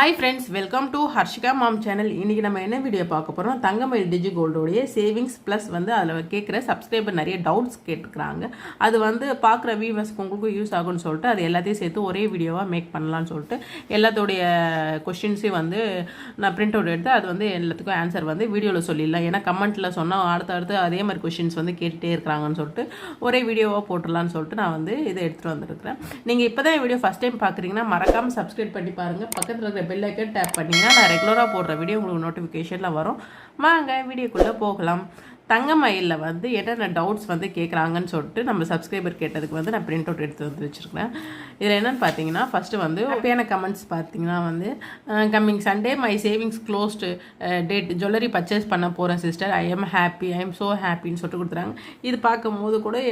Hi friends, welcome to Harshika mom channel. இன்றைக்கி நம்ம என்ன வீடியோ பார்க்க போகிறோம், தங்கமயில் டிஜி கோல்டோடைய சேவிங்ஸ் ப்ளஸ் வந்து அதில் கேட்குற சப்ஸ்கிரைபர் நிறைய டவுட்ஸ் கேட்டுக்கிறாங்க. அது வந்து பார்க்குற வியூவர்ஸ்க்கு உங்களுக்கும் யூஸ் ஆகும்னு சொல்லிட்டு அது எல்லாத்தையும் சேர்த்து ஒரே வீடியோவாக மேக் பண்ணலான்னு சொல்லிட்டு எல்லாத்தோடைய கொஷின்ஸையும் வந்து நான் பிரிண்ட் அவுட் எடுத்து அது வந்து எல்லாத்துக்கும் ஆன்சர் வந்து வீடியோவில் சொல்லிடலாம். ஏன்னா கமெண்ட்டில் சொன்னால் அடுத்தடுத்து அதே மாதிரி கொஷின்ஸ் வந்து கேட்டுகிட்டே இருக்கிறாங்கன்னு சொல்லிட்டு ஒரே வீடியோவாக போட்டுடலான்னு சொல்லிட்டு நான் வந்து இதை எடுத்துகிட்டு வந்துருக்கிறேன். நீங்கள் இப்போ தான் வீடியோ ஃபஸ்ட் டைம் பார்க்குறீங்கன்னா மறக்காமல் சப்ஸ்கிரைப் பண்ணி பாருங்கள். பக்கத்தில் பெல் ஐக்கன் டேப் பண்ணிங்கன்னா நான் ரெகுலராக போடுற வீடியோ உங்களுக்கு நோட்டிஃபிகேஷனில் வரும். வாங்க வீடியோக்குள்ளே போகலாம். தங்கமயிலில் வந்து என்னென்ன டவுட்ஸ் வந்து கேட்குறாங்கன்னு சொல்லிட்டு நம்ம சப்ஸ்கிரைபர் கேட்டதுக்கு வந்து நான் பிரிண்ட் அவுட் எடுத்து வந்து வச்சுருக்கேன். இதில் என்னென்னு பார்த்தீங்கன்னா ஃபஸ்ட்டு வந்து ஹாப்பியான கமெண்ட்ஸ் பார்த்தீங்கன்னா வந்து coming Sunday my savings closed date jewellery purchase பண்ண போகிறேன் சிஸ்டர், ஐ எம் ஸோ ஹாப்பின்னு சொல்லிட்டு கொடுத்துறாங்க. இது பார்க்கும்போது கூட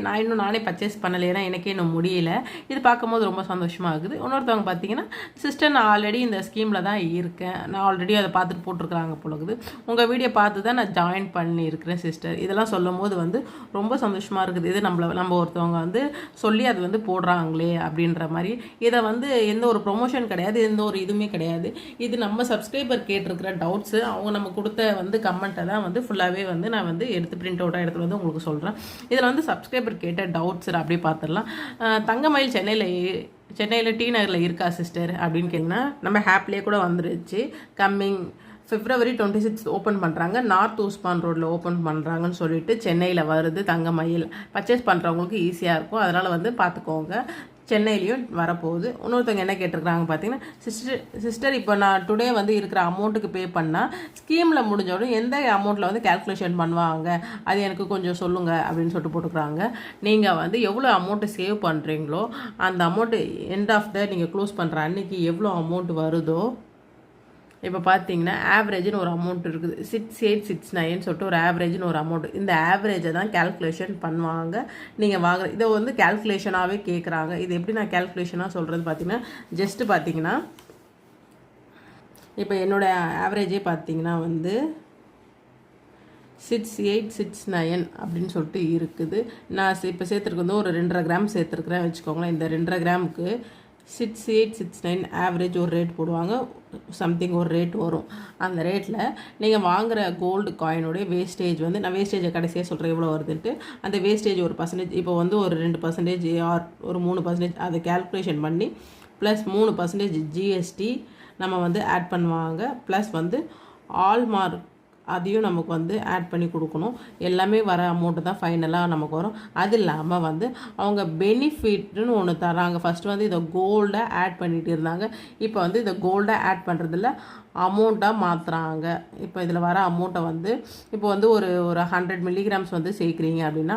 நானே பர்ச்சேஸ் பண்ணலை, ஏன்னா எனக்கே இன்னும் முடியல. இது பார்க்கும்போது ரொம்ப சந்தோஷமாக இருக்குது. இன்னொருத்தவங்க பார்த்தீங்கன்னா சிஸ்டர் நான் ஆல்ரெடி இந்த ஸ்கீமில் தான் இருக்கேன், நான் ஆல்ரெடி அதை பார்த்துட்டு போட்டிருக்கிறாங்க போலகுது, உங்கள் வீடியோ பார்த்து தான் நான் ஜாயின் பண்ணியிருக்கிறேன் சிஸ்டர். இதெல்லாம் சொல்லும் போது வந்து ரொம்ப சந்தோஷமாக இருக்குது. இது நம்ம ஒருத்தவங்க வந்து சொல்லி அது வந்து போடுறாங்களே அப்படின்ற மாதிரி. இதை வந்து எந்த ஒரு ப்ரொமோஷன் கிடையாது, எந்த ஒரு இதுவுமே கிடையாது. இது நம்ம சப்ஸ்கிரைபர் கேட்டிருக்கிற டவுட்ஸு, அவங்க நம்ம கொடுத்த வந்து கமெண்ட்டை தான் வந்து ஃபுல்லாகவே வந்து நான் வந்து எடுத்து பிரிண்ட் அவுட்டாக எடுத்து வந்து உங்களுக்கு சொல்கிறேன். இதில் வந்து சப்ஸ்கிரைபர் கேட்ட டவுட்ஸ் அப்படியே பார்த்துடலாம். தங்கமயில் சென்னையில் டி நகரில் இருக்கா சிஸ்டர் அப்படின்னு கேட்டிங்கன்னா நம்ம ஹாப்லேயே கூட வந்துருச்சு. கம்மிங் February 26 ஓப்பன் பண்ணுறாங்க, நார்த் ஊஸ்பான் ரோட்டில் ஓப்பன் பண்ணுறாங்கன்னு சொல்லிட்டு சென்னையில் வருது. தங்கமயில் பர்ச்சேஸ் பண்ணுறவங்களுக்கு ஈஸியாக இருக்கும், அதனால் வந்து பார்த்துக்கோங்க. சென்னையிலையும் வரப்போகுது. இன்னொருத்தவங்க என்ன கேட்டிருக்கிறாங்க பார்த்தீங்கன்னா, சிஸ்டர் இப்போ நான் டுடே வந்து இருக்கிற அமௌண்ட்டுக்கு பே பண்ணால் ஸ்கீமில் முடிஞ்சோடனே எந்த அமௌண்ட்டில் வந்து கேல்குலேஷன் பண்ணுவாங்க, அது எனக்கு கொஞ்சம் சொல்லுங்கள் அப்படின்னு சொல்லிட்டு போட்டுக்கிறாங்க. நீங்கள் வந்து எவ்வளோ அமௌண்ட்டு சேவ் பண்ணுறீங்களோ அந்த அமௌண்ட்டு எண்ட் ஆஃப் த நீங்கள் க்ளோஸ் பண்ணுற அன்றைக்கி எவ்வளோ அமௌண்ட் வருதோ, இப்போ பார்த்தீங்கன்னா ஆவரேஜ்னு ஒரு அமௌண்ட் இருக்குது, 6869 சொல்லிட்டு ஒரு ஆவரேஜ்னு ஒரு அமௌண்ட். இந்த ஆவரேஜை தான் கேல்குலேஷன் பண்ணுவாங்க. நீங்கள் வாங்குற இதை வந்து கேல்குலேஷனாகவே கேட்குறாங்க. இது எப்படி நான் கேல்குலேஷனாக சொல்கிறது பார்த்தீங்கன்னா, ஜஸ்ட்டு பார்த்தீங்கன்னா இப்போ என்னோடய ஆவரேஜே பார்த்தீங்கன்னா வந்து 6869 அப்படின்னு சொல்லிட்டு இருக்குது. நான் இப்போ சேர்த்துருக்கு வந்து ஒரு 2.5 கிராம் சேர்த்துருக்குறேன் வச்சுக்கோங்களேன். இந்த 2.5 கிராமுக்கு 6869 ஆவரேஜ் ஒரு ரேட் போடுவாங்க, சம்திங் ஒரு ரேட் வரும். அந்த ரேட்டில் நீங்கள் வாங்குகிற கோல்டு காயினுடைய வேஸ்டேஜ் வந்து, நான் வேஸ்டேஜை கடைசியாக சொல்கிறேன் எவ்வளோ வருதுன்ட்டு. அந்த வேஸ்டேஜ் ஒரு பர்சன்டேஜ், இப்போ வந்து ஒரு 2% ஆர் ஒரு 3% அதை கேல்குலேஷன் பண்ணி ப்ளஸ் 3% ஜிஎஸ்டி நம்ம வந்து ஆட் பண்ணுவாங்க. ப்ளஸ் வந்து ஆல்மார்க் அதையும் நமக்கு வந்து ஆட் பண்ணி கொடுக்கணும். எல்லாமே வர அமௌண்ட்டு தான் ஃபைனலாக நமக்கு வரும். அது இல்லாமல் வந்து அவங்க பெனிஃபிட்னு ஒன்று தராங்க. ஃபஸ்ட்டு வந்து இதை கோல்டை ஆட் பண்ணிகிட்டு இருந்தாங்க, இப்போ வந்து இதை கோல்டை ஆட் பண்ணுறதில்ல அமௌண்ட்டாக மாற்றுறாங்க. இப்போ இதில் வர அமௌண்ட்டை வந்து இப்போ வந்து ஒரு 100 மில்லிகிராம்ஸ் வந்து சேர்க்குறீங்க அப்படின்னா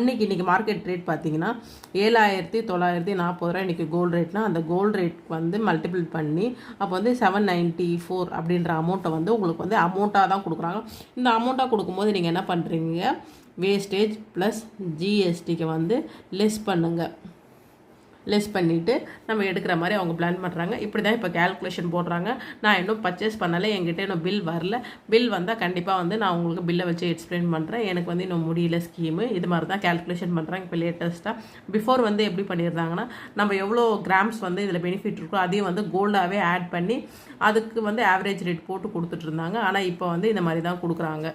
இன்றைக்கி மார்க்கெட் ரேட் பார்த்தீங்கன்னா 7940 இன்றைக்கி கோல்டு ரேட்னால் அந்த கோல்டு ரேட் வந்து மல்டிபிள் பண்ணி அப்போ வந்து 794 அப்படின்ற அமௌண்ட்டை வந்து உங்களுக்கு வந்து அமௌண்ட்டாக தான் கொடுக்குறாங்க. இந்த அமௌண்ட்டாக கொடுக்கும்போது நீங்கள் என்ன பண்ணுறீங்க, வேஸ்டேஜ் ப்ளஸ் ஜிஎஸ்டிக்கு வந்து லெஸ் பண்ணிவிட்டு நம்ம எடுக்கிற மாதிரி அவங்க பிளான் பண்ணுறாங்க. இப்படி தான் இப்போ கேல்குலேஷன் போடுறாங்க. நான் இன்னும் பர்ச்சேஸ் பண்ணலை, என்கிட்ட இன்னும் பில் வரல. பில் வந்தால் கண்டிப்பாக வந்து நான் உங்களுக்கு பில்லை வச்சு எக்ஸ்பிளைன் பண்ணுறேன். எனக்கு வந்து இன்னும் முடியல ஸ்கீமு. இது மாதிரி தான் கேல்குலேஷன் பண்ணுறாங்க இப்போ லேட்டஸ்ட்டாக. பிஃபோர் வந்து எப்படி பண்ணியிருந்தாங்கன்னா, நம்ம எவ்வளோ கிராம்ஸ் வந்து இதில் பெனிஃபிட் இருக்கோ அதையும் வந்து கோல்டாகவே ஆட் பண்ணி அதுக்கு வந்து ஆவரேஜ் ரேட் போட்டு கொடுத்துட்ருந்தாங்க. ஆனால் இப்போ வந்து இந்த மாதிரி தான் கொடுக்குறாங்க.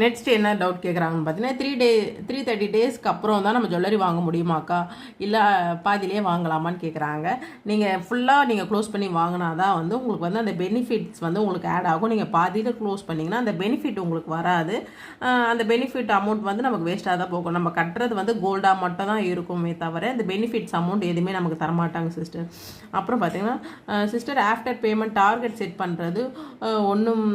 நெக்ஸ்ட் என்ன டவுட் கேட்குறாங்கன்னு பார்த்தீங்கன்னா, 330 டேஸ்க்கு அப்புறம் தான் நம்ம ஜுவல்லரி வாங்க முடியுமாக்கா, இல்லை பாதியிலே வாங்கலாமான்னு கேட்குறாங்க. நீங்கள் ஃபுல்லாக க்ளோஸ் பண்ணி வாங்கினா தான் வந்து உங்களுக்கு வந்து அந்த பெனிஃபிட்ஸ் வந்து உங்களுக்கு ஆட் ஆகும். நீங்கள் பாதியில் க்ளோஸ் பண்ணிங்கன்னா அந்த பெனிஃபிட் உங்களுக்கு வராது. அந்த பெனிஃபிட் அமௌண்ட் வந்து நமக்கு வேஸ்ட்டாக தான் போகும். நம்ம கட்டுறது வந்து கோல்டாக மட்டும் தான் இருக்குமே தவிர இந்த பெனிஃபிட்ஸ் அமௌண்ட் எதுவுமே நமக்கு தரமாட்டாங்க சிஸ்டர். அப்புறம் பார்த்தீங்கன்னா, sister after payment target set பண்ணுறது ஒன்றும்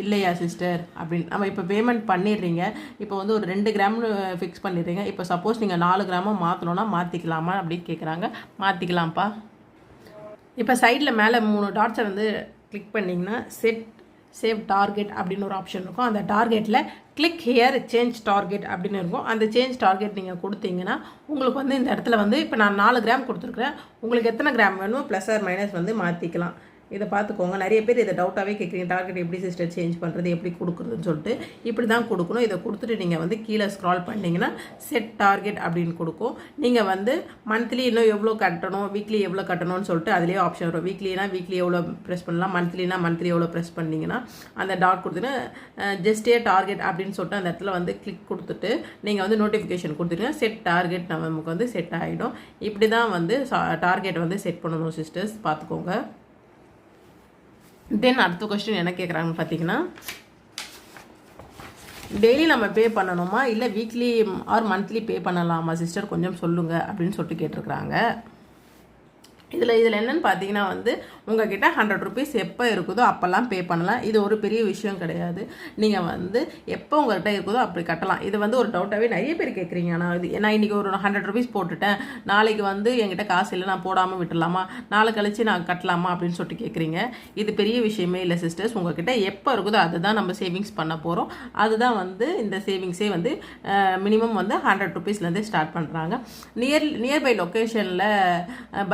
இல்லையா சிஸ்டர் அப்படின்னு. நம்ம இப்போ பேமெண்ட் பண்ணிடுறீங்க, இப்போ வந்து ஒரு 2 கிராம்னு ஃபிக்ஸ் பண்ணிடுறீங்க. இப்போ சப்போஸ் நீங்கள் 4 கிராமாக மாற்றணுன்னா மாற்றிக்கலாமா அப்படின்னு கேட்குறாங்க. மாற்றிக்கலாம்ப்பா. இப்போ சைடில் மேலே 3 டாட்ஸை வந்து கிளிக் பண்ணிங்கன்னா சேவ் டார்கெட் அப்படின்னு ஒரு ஆப்ஷன் இருக்கும். அந்த டார்கெட்டில் கிளிக் ஹியர் சேஞ்ச் டார்கெட் அப்படின்னு இருக்கும். அந்த சேஞ்ச் டார்கெட் நீங்கள் கொடுத்தீங்கன்னா உங்களுக்கு வந்து இந்த இடத்துல வந்து இப்போ நான் 4 கிராம் கொடுத்துருக்குறேன், உங்களுக்கு எத்தனை கிராம் வேணுமோ ப்ளஸ் ஆர் மைனஸ் வந்து மாற்றிக்கலாம். இதை பார்த்துக்கோங்க. நிறைய பேர் இதை டவுட்டாகவே கேட்குறீங்க, டார்கெட் எப்படி சிஸ்டர் சேஞ்ச் பண்ணுறது, எப்படி கொடுக்குறதுன்னு சொல்லிட்டு. இப்படி தான் கொடுக்கணும். இதை கொடுத்துட்டு நீங்கள் வந்து கீழே ஸ்க்ரால் பண்ணிங்கன்னா செட் டார்கெட் அப்படின்னு கொடுக்கும். நீங்கள் வந்து மந்த்லி இன்னும் எவ்வளோ கட்டணும், வீக்லி எவ்வளோ கட்டணும்னு சொல்லிட்டு அதுலேயே ஆப்ஷன் வரும். வீக்லினா வீக்லி எவ்வளோ ப்ரெஸ் பண்ணலாம், மந்த்லினா மந்த்லி எவ்வளோ ப்ரெஸ் பண்ணிங்கன்னா அந்த டாட் கொடுத்துட்டு ஜஸ்டே டார்கெட் அப்படின்னு சொல்லிட்டு அந்த இடத்துல வந்து கிளிக் கொடுத்துட்டு நீங்கள் வந்து நோட்டிஃபிகேஷன் கொடுத்துட்டீங்கன்னா செட் டார்கெட் நமக்கு வந்து செட் ஆகிடும். இப்படி தான் வந்து டார்கெட் வந்து செட் பண்ணணும் சிஸ்டர்ஸ், பார்த்துக்கோங்க. தென் அடுத்த கொஸ்டின் என்ன கேட்குறாங்கன்னு பார்த்தீங்கன்னா, டெய்லி நம்ம பே பண்ணணுமா இல்லை வீக்லி ஆர் மந்த்லி பே பண்ணலாமா சிஸ்டர், கொஞ்சம் சொல்லுங்கள் அப்படின்னு சொல்லிட்டு கேட்டிருக்கிறாங்க. இதில் என்னென்னு பார்த்தீங்கன்னா வந்து உங்ககிட்ட 100 ருபீஸ் எப்போ இருக்குதோ அப்போல்லாம் பே பண்ணலாம். இது ஒரு பெரிய விஷயம் கிடையாது. நீங்கள் வந்து எப்போ உங்கள்கிட்ட இருக்குதோ அப்படி கட்டலாம். இது வந்து ஒரு டவுட்டாகவே நிறைய பேர் கேட்குறீங்க. நான் இன்றைக்கி ஒரு 100 ருபீஸ் போட்டுட்டேன், நாளைக்கு வந்து என்கிட்ட காசு இல்லை, நான் போடாமல் விட்டுடலாமா, நாளை கழிச்சு நான் கட்டலாமா அப்படின்னு சொல்லிட்டு கேட்குறீங்க. இது பெரிய விஷயமே இல்லை சிஸ்டர்ஸ். உங்கள்கிட்ட எப்போ இருக்குதோ அதுதான் நம்ம சேவிங்ஸ் பண்ண போகிறோம். அதுதான் வந்து இந்த சேவிங்ஸே வந்து மினிமம் வந்து 100 ருபீஸ்லேருந்தே ஸ்டார்ட் பண்ணுறாங்க. நியர்பை லொக்கேஷனில்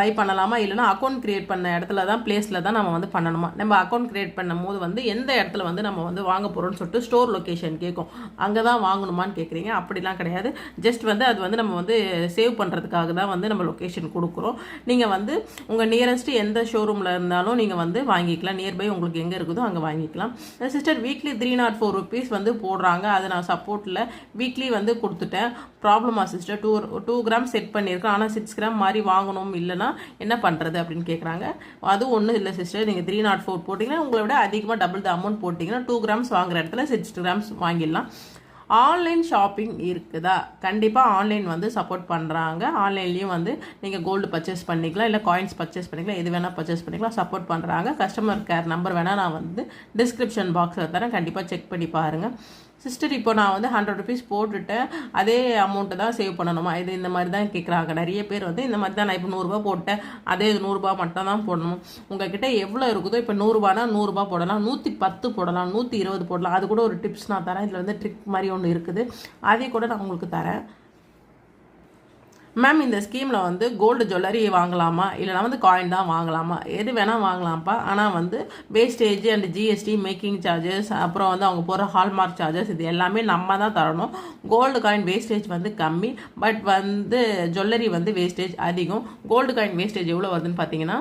பை பண்ணலாம் இல்லைனா அக்கௌண்ட் கிரியேட் பண்ண இடத்துல தான் பிளேஸில் தான் நம்ம வந்து பண்ணணுமா. நம்ம அக்கௌண்ட் கிரியேட் பண்ணும் போது வந்து எந்த இடத்துல வந்து நம்ம வந்து வாங்க போகிறோம்னு சொல்லிட்டு ஸ்டோர் லொக்கேஷன் கேட்கும். அங்கே தான் வாங்கணுமான்னு கேட்குறீங்க. அப்படிலாம் கிடையாது. ஜஸ்ட் வந்து அது வந்து நம்ம வந்து சேவ் பண்ணுறதுக்காக தான் வந்து நம்ம லொக்கேஷன் கொடுக்குறோம். நீங்கள் வந்து உங்கள் நியரஸ்ட்டு எந்த ஷோரூமில் இருந்தாலும் நீங்கள் வந்து வாங்கிக்கலாம். நியர்பை உங்களுக்கு எங்கே இருக்குதோ அங்கே வாங்கிக்கலாம். சிஸ்டர் வீக்லி 304 ருபீஸ் வந்து போடுறாங்க. அது நான் சப்போர்ட்டில் வீக்லி வந்து கொடுத்துட்டேன். ப்ராப்ளமா சிஸ்டர், 2 கிராம் செட் பண்ணியிருக்கேன், ஆனால் 6 கிராம் மாதிரி வாங்கணும், இல்லைனா என்ன பண்ணுறது அப்படின்னு கேட்குறாங்க. அது ஒன்றும் இல்லை சிஸ்டர். நீங்கள் 304 போட்டிங்கன்னா உங்களை விட அதிகமாக டபுள் த அமௌண்ட் போட்டிங்கன்னா 2 கிராம்ஸ் வாங்குற இடத்துல 6 கிராம்ஸ் வாங்கிடலாம். ஆன்லைன் ஷாப்பிங் இருக்குதா? கண்டிப்பாக ஆன்லைன் வந்து சப்போர்ட் பண்ணுறாங்க. ஆன்லைன்லேயும் வந்து நீங்கள் கோல்டு பர்ச்சேஸ் பண்ணிக்கலாம், இல்லை காயின்ஸ் பர்ச்சேஸ் பண்ணிக்கலாம், எது வேணால் பர்ச்சேஸ் பண்ணிக்கலாம், சப்போர்ட் பண்ணுறாங்க. கஸ்டமர் கேர் நம்பர் வேணால் நான் வந்து டிஸ்கிரிப்ஷன் பாக்ஸில் தரேன், கண்டிப்பாக செக் பண்ணி பாருங்கள். சிஸ்டர் இப்போ நான் வந்து 100 ருபீஸ் போட்டுட்டேன், அதே அமௌண்ட்டை தான் சேவ் பண்ணணுமா? இது இந்த மாதிரி தான் கேட்குறாங்க நிறைய பேர். வந்து இந்த மாதிரி தான் நான் இப்போ 100 ரூபா போட்டேன், அதே 100 ரூபா மட்டும் தான் போடணும். உங்ககிட்ட எவ்வளோ இருக்குதோ, இப்போ 100 ரூபானா 100 ரூபா போடலாம், 110 போடலாம், 120 போடலாம். அது கூட ஒரு டிப்ஸ் நான் தரேன். இதில் வந்து ட்ரிக் மாதிரி ஒன்று இருக்குது, அதே கூட நான் உங்களுக்கு தரேன். மேம் இந்த ஸ்கீமில் வந்து கோல்டு ஜுவல்லரி வாங்கலாமா இல்லைனா வந்து காயின் தான் வாங்கலாமா? எது வேணால் வாங்கலாம்ப்பா. ஆனால் வந்து wastage and GST, making charges, அப்புறம் வந்து அவங்க போகிற ஹால்மார்க் சார்ஜஸ், இது எல்லாமே நம்ம தான் தரணும். கோல்டு காயின் வேஸ்டேஜ் வந்து கம்மி, பட் வந்து ஜுவல்லரி வந்து வேஸ்டேஜ் அதிகம். கோல்டு காயின் வேஸ்டேஜ் எவ்வளோ வருதுன்னு பார்த்தீங்கன்னா,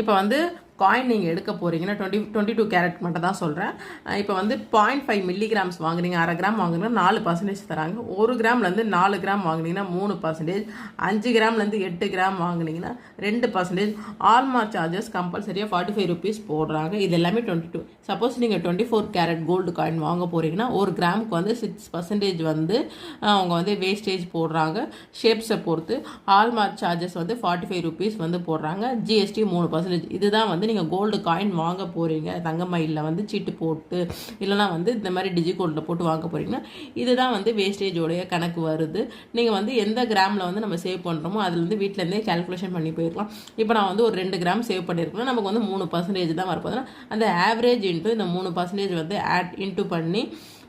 இப்போ வந்து காயின் நீங்கள் எடுக்க போகிறீங்கன்னா 22 கேரட் மட்டும் தான் சொல்கிறேன். இப்போ வந்து 0.5 மில்லிகிராம்ஸ் வாங்குறீங்க, 1/2 கிராம் வாங்குறீங்கன்னா 4% தராங்க. 1 கிராம்லேருந்து 4 கிராம் வாங்குனீங்கன்னா 3%, 5 கிராம்லேருந்து 8 கிராம் வாங்குனீங்கன்னா 2%. ஆல்மார்க் சார்ஜஸ் கம்பல்சரியாக 45 ருபீஸ் போடுறாங்க. இது எல்லாமே 22. சப்போஸ் நீங்கள் 24 கேரட் கோல்டு காயின் வாங்க போகிறீங்கன்னா 1 கிராமுக்கு வந்து 6% வந்து அவங்க வந்து வேஸ்டேஜ் போடுறாங்க, ஷேப்ஸை பொறுத்து. ஆல்மார்க் சார்ஜஸ் வந்து 45 ருபீஸ் வந்து போடுறாங்க, ஜிஎஸ்டி 3%. இதுதான் வந்து நீங்கள் கோல்டு காயின் வாங்க போகிறீங்க, தங்கமயிலில் வந்து சீட்டு போட்டு இல்லைனா வந்து இந்த மாதிரி டிஜிகோல்டில் போட்டு வாங்க போகிறீங்கன்னா இதுதான் வந்து வேஸ்டேஜோடைய கணக்கு வருது. நீங்கள் வந்து எந்த கிராமில் வந்து நம்ம சேவ் பண்ணுறோமோ அதுலேருந்து வீட்டிலேருந்தே கேல்குலேஷன் பண்ணி போயிருக்கலாம். இப்போ நான் வந்து ஒரு 2 கிராம் சேவ் பண்ணியிருக்கேன்னா நமக்கு வந்து 3% தான் வரப்போதுன்னா அந்த ஆவரேஜ் இன்ட்டு இந்த 3% வந்து ஆட் இன்ட்டு பண்ணி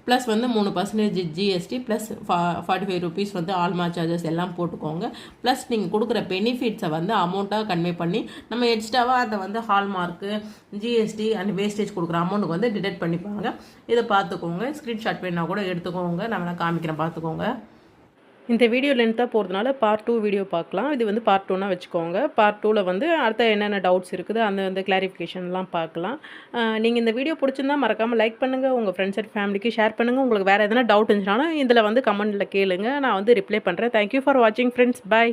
ப்ளஸ் வந்து 3% ஜிஎஸ்டி ப்ளஸ் 45 ருபீஸ் வந்து ஆல்மார்க் சார்ஜஸ் எல்லாம் போட்டுக்கோங்க. ப்ளஸ் நீங்கள் கொடுக்குற பெனிஃபிட்ஸை வந்து அமௌண்ட்டாக கன்வே பண்ணி நம்ம எக்ஸ்ட்ராவாக அதை வந்து ஹால்மார்க்கு, ஜிஎஸ்டி அண்ட் வேஸ்டேஜ் கொடுக்குற அமௌண்ட்டுக்கு வந்து டிடெக்ட் பண்ணிப்பாங்க. இதை பார்த்துக்கோங்க. ஸ்க்ரீன்ஷாட் வேணால் கூட எடுத்துக்கோங்க, நான் காமிக்கிறேன், பார்த்துக்கோங்க. இந்த வீடியோ லென்த்தாக போகிறதுனால பார்ட் 2 வீடியோ பார்க்கலாம். இது வந்து பார்ட் 2னா வச்சுக்கோங்க. பார்ட் 2ல் வந்து அடுத்த என்னென்ன டவுட்ஸ் இருக்குது அந்த கிளாரிஃபிகேஷன்லாம் பார்க்கலாம். நீங்கள் இந்த வீடியோ பிடிச்சிருந்தா மறக்காமல் லைக் பண்ணுங்கள், உங்கள் ஃப்ரெண்ட்ஸ் அண்ட் ஃபேமிலிக்கு ஷேர் பண்ணுங்கள். உங்களுக்கு வேறு எதனா டவுட் இருந்துச்சுனாலும் இதில் வந்து கமெண்ட்டில் கேளுங்க, நான் வந்து ரிப்ளை பண்ணுறேன். தேங்க்யூ ஃபார் வாட்சிங் ஃப்ரெண்ட்ஸ். பை.